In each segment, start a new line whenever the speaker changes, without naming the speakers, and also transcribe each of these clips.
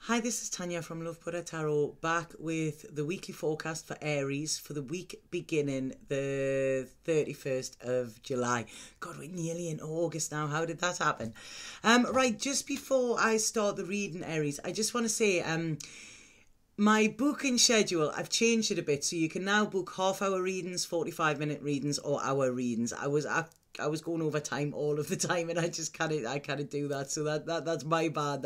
Hi, this is Tanya from Love Buddha Tarot, back with the weekly forecast for Aries for the week beginning the 31st of July. God, we're nearly in August now. How did that happen? Right, just before I start the reading, Aries, I just want to say my booking schedule, I've changed it a bit, so you can now book half-hour readings, 45-minute readings, or hour readings. I was going over time all of the time, and I can't do that. So that's my bad,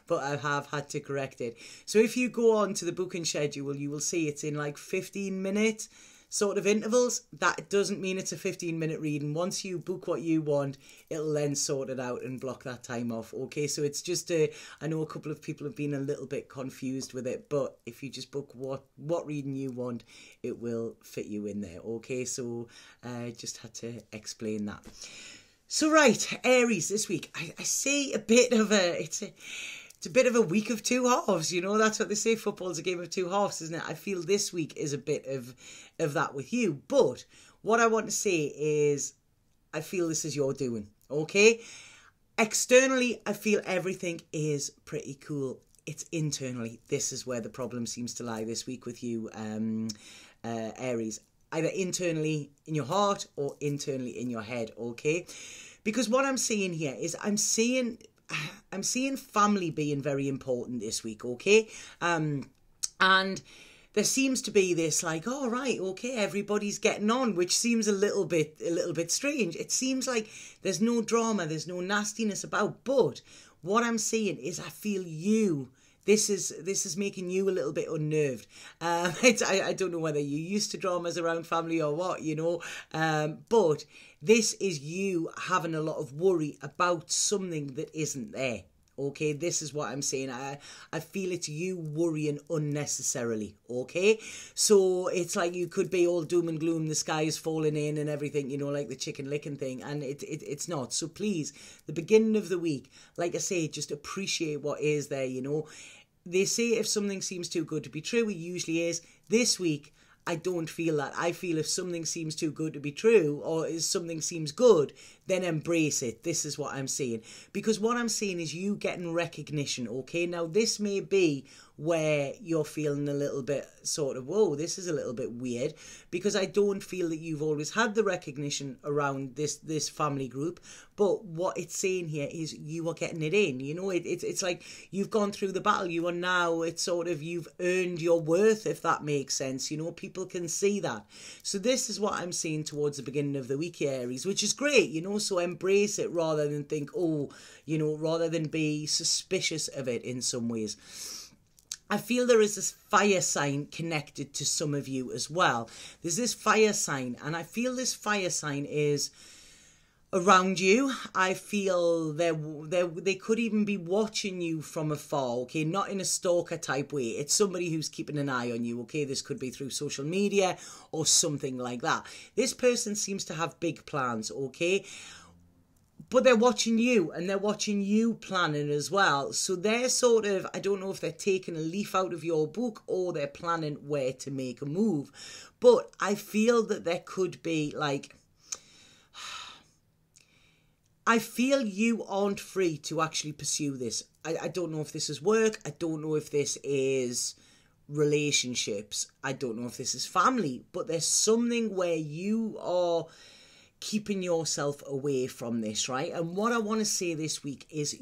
but I have had to correct it. So if you go on to the booking schedule, you will see it's in like 15-minute sort of intervals. That doesn't mean it's a 15-minute reading. Once you book what you want, it'll then sort it out and block that time off. Okay, so it's just I know a couple of people have been a little bit confused with it, but if you just book what reading you want, it will fit you in there. Okay, so just had to explain that. So right, Aries, this week I see a bit of it's a bit of a week of two halves, you know. That's what they say, football's a game of two halves, isn't it? I feel this week is a bit of that with you. But what I want to say is I feel this is your doing, okay? Externally, I feel everything is pretty cool. It's internally. This is where the problem seems to lie this week with you, Aries. Either internally in your heart or internally in your head, okay? Because what I'm seeing here is I'm seeing family being very important this week, okay? And there seems to be this like, oh, right, okay, everybody's getting on, which seems a little bit strange. It seems like there's no drama, there's no nastiness about, but what I'm seeing is I feel you. This is making you a little bit unnerved. I don't know whether you're used to dramas around family or what, you know, but this is you having a lot of worry about something that isn't there. Okay, this is what I'm saying. I feel it's you worrying unnecessarily, okay? So it's like you could be all doom and gloom, the sky is falling in and everything, you know, like the chicken licking thing, and it's not. So please, the beginning of the week, like I say, just appreciate what is there, you know. They say if something seems too good to be true, it usually is. This week, I don't feel that. I feel if something seems too good to be true, or if something seems good, then embrace it. This is what I'm saying. Because what I'm saying is you getting recognition, okay? Now, this may be where you're feeling a little bit sort of, whoa, this is a little bit weird, because I don't feel that you've always had the recognition around this family group. But what it's saying here is you are getting it in, you know. It's like you've gone through the battle. You are now, it's sort of, you've earned your worth, if that makes sense, you know. People can see that. So this is what I'm seeing towards the beginning of the week, Aries, which is great, you know. So embrace it rather than think, oh, you know, rather than be suspicious of it in some ways. I feel there is this fire sign connected to some of you as well. There's this fire sign, and I feel this fire sign is around you. I feel they could even be watching you from afar, okay? Not in a stalker type way. It's somebody who's keeping an eye on you, okay? This could be through social media or something like that. This person seems to have big plans, okay? But they're watching you, and they're watching you planning as well. So they're sort of, I don't know if they're taking a leaf out of your book or they're planning where to make a move. But I feel that there could be like, I feel you aren't free to actually pursue this. I don't know if this is work. I don't know if this is relationships. I don't know if this is family. But there's something where you are keeping yourself away from this, right? And what I want to say this week is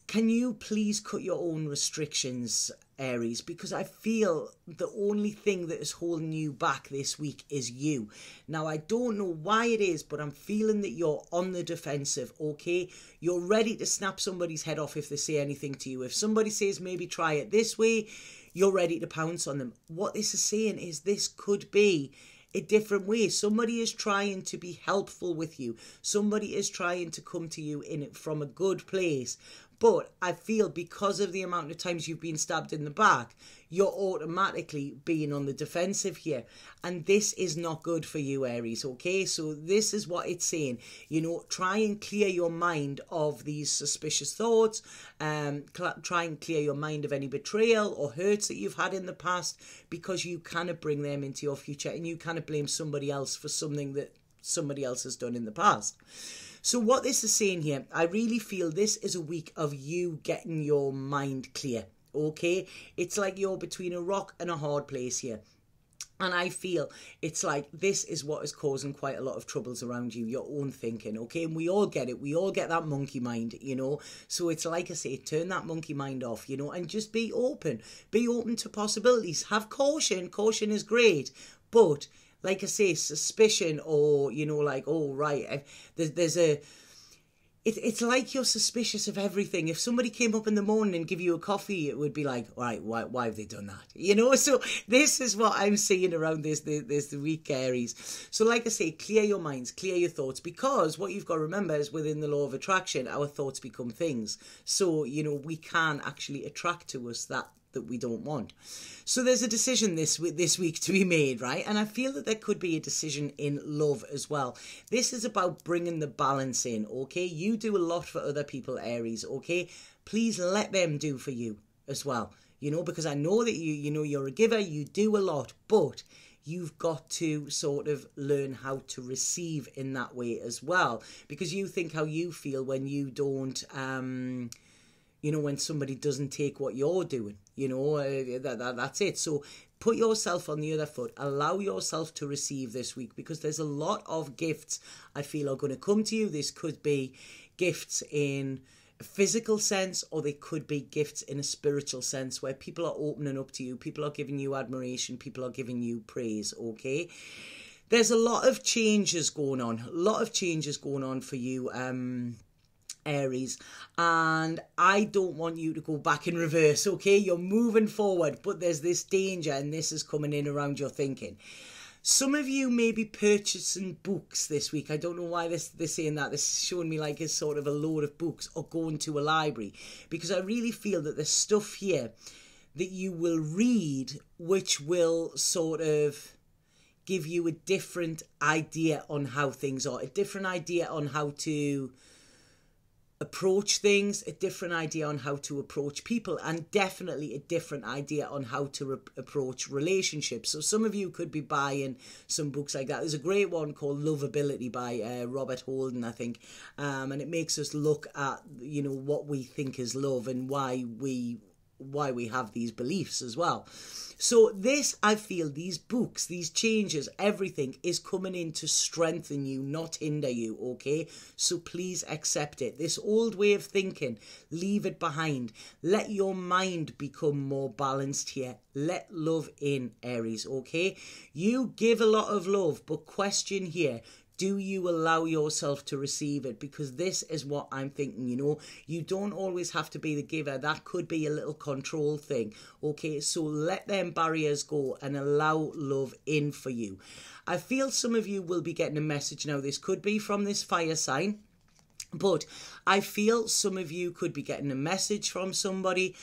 can you please cut your own restrictions, Aries? Because I feel the only thing that is holding you back this week is you. Now, I don't know why it is, but I'm feeling that you're on the defensive, okay? You're ready to snap somebody's head off if they say anything to you. If somebody says maybe try it this way, you're ready to pounce on them. What this is saying is this could be a different way. Somebody is trying to be helpful with you. Somebody is trying to come to you in it from a good place. But I feel because of the amount of times you've been stabbed in the back, you're automatically being on the defensive here. And this is not good for you, Aries, okay? So this is what it's saying. You know, try and clear your mind of these suspicious thoughts. Try and clear your mind of any betrayal or hurts that you've had in the past, because you kind of bring them into your future and you kind of blame somebody else for something that somebody else has done in the past. So what this is saying here, I really feel this is a week of you getting your mind clear. okay? It's like you're between a rock and a hard place here. And I feel it's like this is what is causing quite a lot of troubles around you, your own thinking, okay? And we all get it. We all get that monkey mind, you know? So it's like I say, turn that monkey mind off, you know, and just be open. Be open to possibilities. Have caution. Caution is great. But like I say, suspicion or, you know, like, oh, right, there's a... It's like you're suspicious of everything. If somebody came up in the morning and give you a coffee, it would be like, all right, why have they done that? You know, so this is what I'm seeing around this week, Aries. So like I say, clear your minds, clear your thoughts, because what you've got to remember is within the law of attraction, our thoughts become things. So, you know, we can actually attract to us that we don't want. So there's a decision this week to be made, right? And I feel that there could be a decision in love as well. This is about bringing the balance in, okay? You do a lot for other people, Aries, okay? Please let them do for you as well, you know, because I know that you know, you're a giver, you do a lot, but you've got to sort of learn how to receive in that way as well, because you think how you feel when you don't, you know, when somebody doesn't take what you're doing, you know, that's it. So put yourself on the other foot. Allow yourself to receive this week, because there's a lot of gifts I feel are going to come to you. This could be gifts in a physical sense, or they could be gifts in a spiritual sense where people are opening up to you. People are giving you admiration. People are giving you praise, okay? There's a lot of changes going on. A lot of changes going on for you, Aries, and I don't want you to go back in reverse, okay? You're moving forward, but there's this danger, and this is coming in around your thinking. Some of you may be purchasing books this week. I don't know why they're saying that. This is showing me like it's sort of a load of books, or going to a library, because I really feel that there's stuff here that you will read which will sort of give you a different idea on how things are, a different idea on how to approach things, a different idea on how to approach people, and definitely a different idea on how to approach relationships. So some of you could be buying some books like that. There's a great one called Lovability by Robert Holden, I think, and it makes us look at, you know, what we think is love and why we have these beliefs as well. So this, I feel, these books, these changes, everything is coming in to strengthen you, not hinder you, okay? So please accept it. This old way of thinking, leave it behind. Let your mind become more balanced here. Let love in, Aries, okay? You give a lot of love, but question here, do you allow yourself to receive it? Because this is what I'm thinking, you know. You don't always have to be the giver. That could be a little control thing, okay? So let them barriers go and allow love in for you. I feel some of you will be getting a message now. This could be from this fire sign, but I feel some of you could be getting a message from somebody.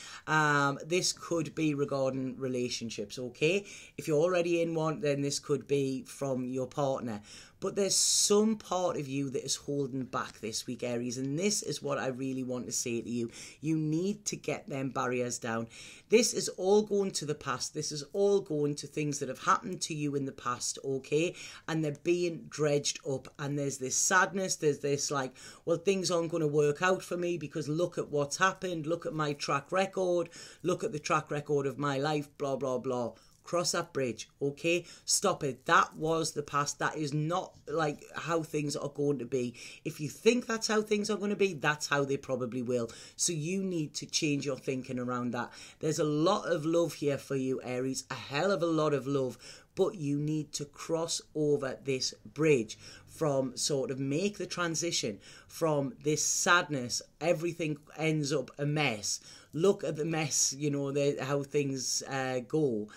This could be regarding relationships, okay? If you're already in one, then this could be from your partner. But there's some part of you that is holding back this week, Aries. And this is what I really want to say to you. You need to get them barriers down. This is all going to the past. This is all going to things that have happened to you in the past, okay? And they're being dredged up. And there's this sadness. There's this like, well, things aren't going to work out for me because look at what's happened. Look at my track record. Look at the track record of my life, blah, blah, blah. Cross that bridge, okay? Stop it. That was the past. That is not like how things are going to be. If you think that's how things are going to be, that's how they probably will. So you need to change your thinking around that. There's a lot of love here for you, Aries, a hell of a lot of love, but you need to cross over this bridge from sort of make the transition from this sadness. Everything ends up a mess. Look at the mess, you know, how things go.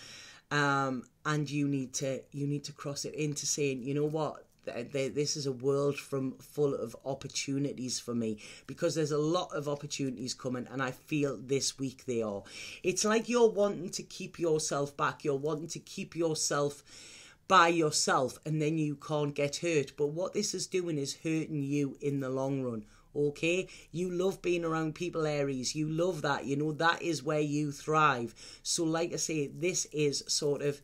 And you need to cross it into saying, you know what, this is a world full of opportunities for me, because there's a lot of opportunities coming, and I feel this week they are. It's like you're wanting to keep yourself back. You're wanting to keep yourself by yourself, and then you can't get hurt. But what this is doing is hurting you in the long run. Okay, you love being around people, Aries. You love that. You know, that is where you thrive. So like I say, this is sort of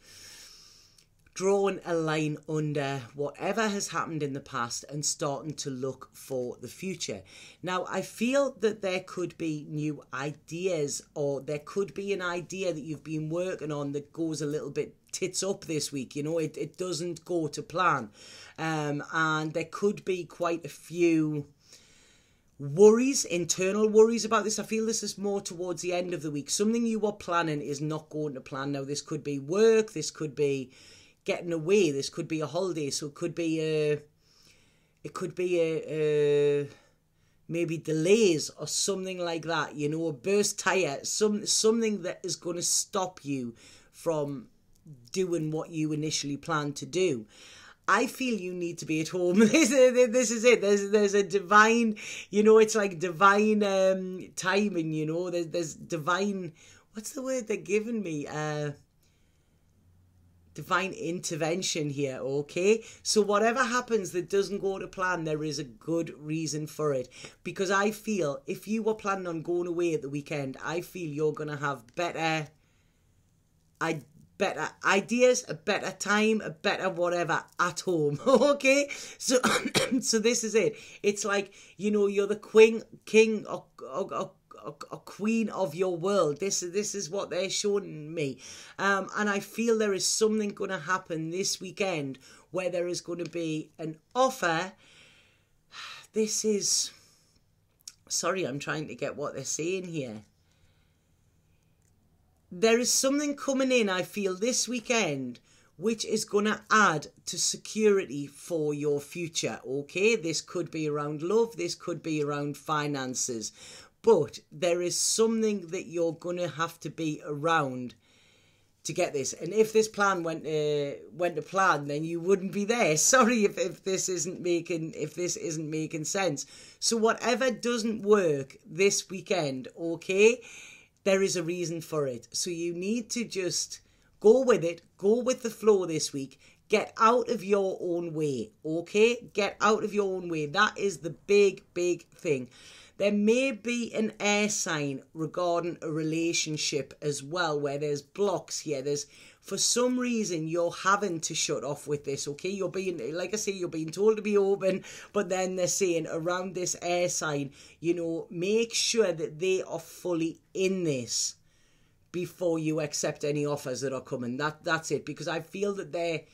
drawing a line under whatever has happened in the past and starting to look for the future. Now, I feel that there could be new ideas, or there could be an idea that you've been working on that goes a little bit tits up this week. You know, it doesn't go to plan. And there could be quite a few worries, internal worries about this. I feel this is more towards the end of the week. Something you were planning is not going to plan. Now, this could be work, this could be getting away, this could be a holiday, so it could be maybe delays or something like that, you know, a burst tire, something that is going to stop you from doing what you initially planned to do. I feel you need to be at home. This is it. There's a divine, you know, it's like divine timing, you know. There's divine, what's the word they're giving me? Divine intervention here, okay? So whatever happens that doesn't go to plan, there is a good reason for it. Because I feel if you were planning on going away at the weekend, I feel you're going to have better ideas, a better time, a better whatever at home, okay? So so this is it. It's like, you know, you're the king or queen of your world. This is what they're showing me. And I feel there is something going to happen this weekend where there is going to be an offer. This is... Sorry, I'm trying to get what they're saying here. There is something coming in, I feel, this weekend, which is going to add to security for your future, okay? This could be around love, this could be around finances, but there is something that you're going to have to be around to get this. And if this plan went to plan, then you wouldn't be there. Sorry if this isn't making sense. So whatever doesn't work this weekend, okay? There is a reason for it. So you need to just go with it. Go with the flow this week. Get out of your own way, okay? Get out of your own way. That is the big, big thing. There may be an air sign regarding a relationship as well, where there's blocks here. There's, for some reason, you're having to shut off with this, okay? You're being, like I say, you're being told to be open, but then they're saying around this air sign, you know, make sure that they are fully in this before you accept any offers that are coming. That's it, because I feel that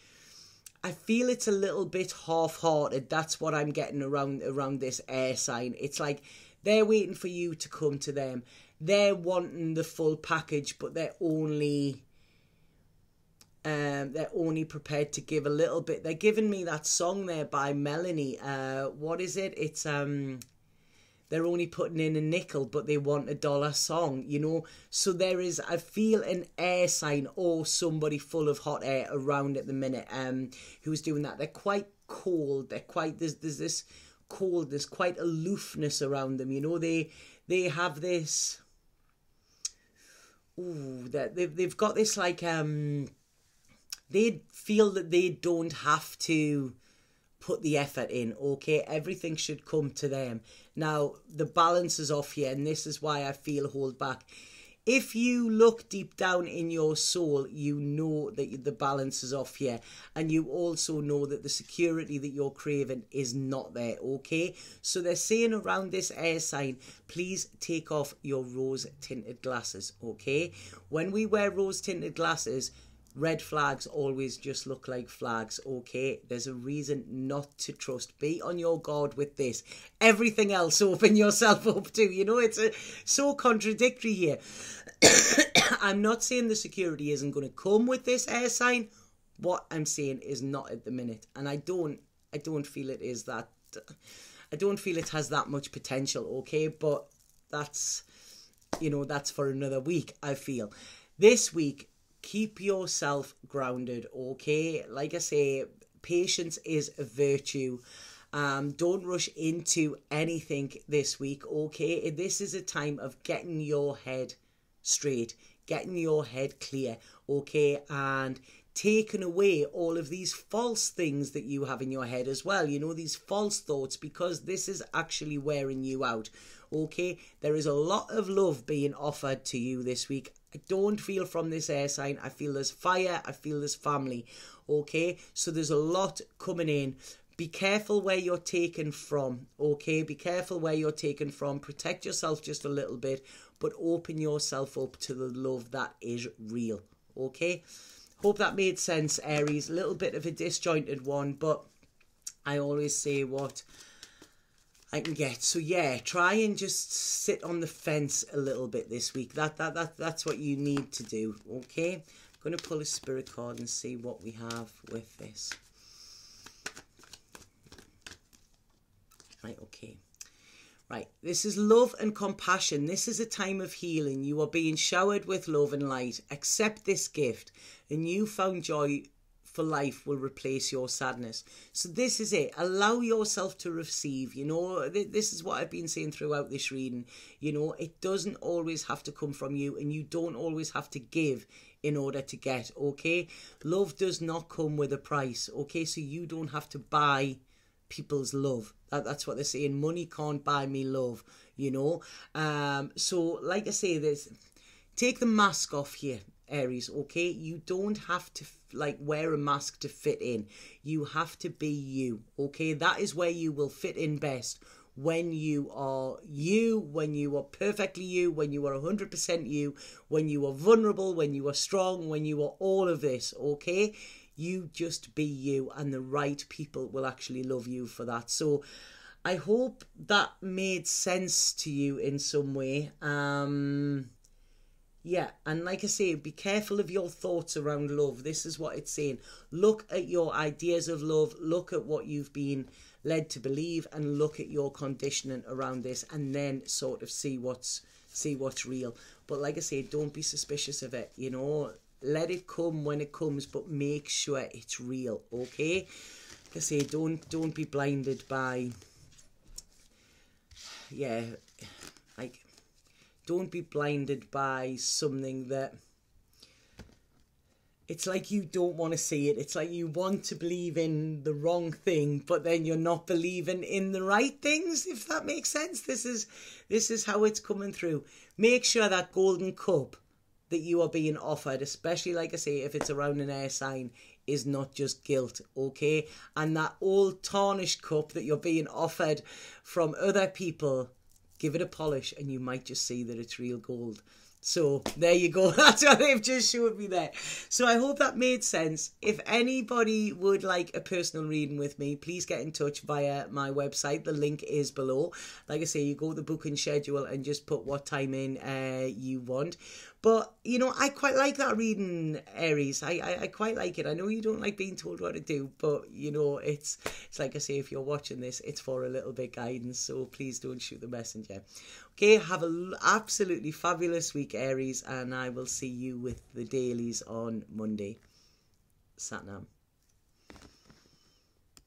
I feel it's a little bit half-hearted. That's what I'm getting around this air sign. It's like they're waiting for you to come to them. They're wanting the full package, but they're only prepared to give a little bit. They're giving me that song there by Melanie. What is it? It's they're only putting in a nickel, but they want $1 song, you know. So there is, I feel, an air sign or somebody full of hot air around at the minute who's doing that. They're quite cold. They're quite, there's this coldness, quite aloofness around them, you know. They have this, they've got this like, they feel that they don't have to put the effort in, okay? Everything should come to them. Now, the balance is off here, and this is why I feel hold back. If you look deep down in your soul, you know that the balance is off here, and you also know that the security that you're craving is not there, okay? So they're saying around this air sign, please take off your rose-tinted glasses, okay? When we wear rose-tinted glasses, red flags always just look like flags, okay? There's a reason not to trust. Be on your guard with this. Everything else, open yourself up to. You know, it's so contradictory here. I'm not saying the security isn't going to come with this air sign. What I'm saying is not at the minute. And I don't feel it is that. I don't feel it has that much potential, okay? But that's, you know, that's for another week, I feel. This week, keep yourself grounded, okay? Like I say, patience is a virtue. Don't rush into anything this week, okay? This is a time of getting your head straight, getting your head clear, okay? And taking away all of these false things that you have in your head as well, you know, these false thoughts, because this is actually wearing you out, Okay, there is a lot of love being offered to you this week. I don't feel from this air sign. I feel there's fire. I feel there's family. Okay, so there's a lot coming in. Be careful where you're taken from. Okay, be careful where you're taken from. Protect yourself just a little bit, but open yourself up to the love that is real. Okay, hope that made sense, Aries. A little bit of a disjointed one, but I always say what I can get. So yeah, try and just sit on the fence a little bit this week. That's what you need to do. Okay, I'm going to pull a spirit card and see what we have with this. Right, okay. Right, this is love and compassion. This is a time of healing. You are being showered with love and light. Accept this gift. A newfound joy for life will replace your sadness. So this is it. Allow yourself to receive. You know, this is what I've been saying throughout this reading. You know, it doesn't always have to come from you, and you don't always have to give in order to get, okay? Love does not come with a price, okay? So you don't have to buy people's love. That's what they're saying. Money can't buy me love, you know. So like I say, take the mask off here, Aries, okay? You don't have to like wear a mask to fit in. You have to be you, okay? That is where you will fit in best. When you are you, when you are perfectly you, when you are 100% you, when you are vulnerable, when you are strong, when you are all of this, okay? You just be you, and the right people will actually love you for that. So I hope that made sense to you in some way. Yeah, and like I say, be careful of your thoughts around love. This is what it's saying. Look at your ideas of love, look at what you've been led to believe, and look at your conditioning around this, and then sort of see what's real. But like I say, don't be suspicious of it, you know. Let it come when it comes, but make sure it's real, okay? Like I say, don't be blinded by, yeah, like, don't be blinded by something that, it's like you don't want to see it. It's like you want to believe in the wrong thing, but then you're not believing in the right things, if that makes sense. This is how it's coming through. Make sure that golden cup that you are being offered, especially like I say, if it's around an air sign, is not just guilt, okay? And that old tarnished cup that you're being offered from other people, give it a polish and you might just see that it's real gold. So there you go. That's what they've just showed me there. So I hope that made sense. If anybody would like a personal reading with me, please get in touch via my website. The link is below. Like I say, you go to the booking schedule and just put what time in you want. But, you know, I quite like that reading, Aries. I quite like it. I know you don't like being told what to do, but, you know, it's like I say, if you're watching this, it's for a little bit guidance. So please don't shoot the messenger. Okay, have an absolutely fabulous week, Aries, and I will see you with the dailies on Monday. Satnam.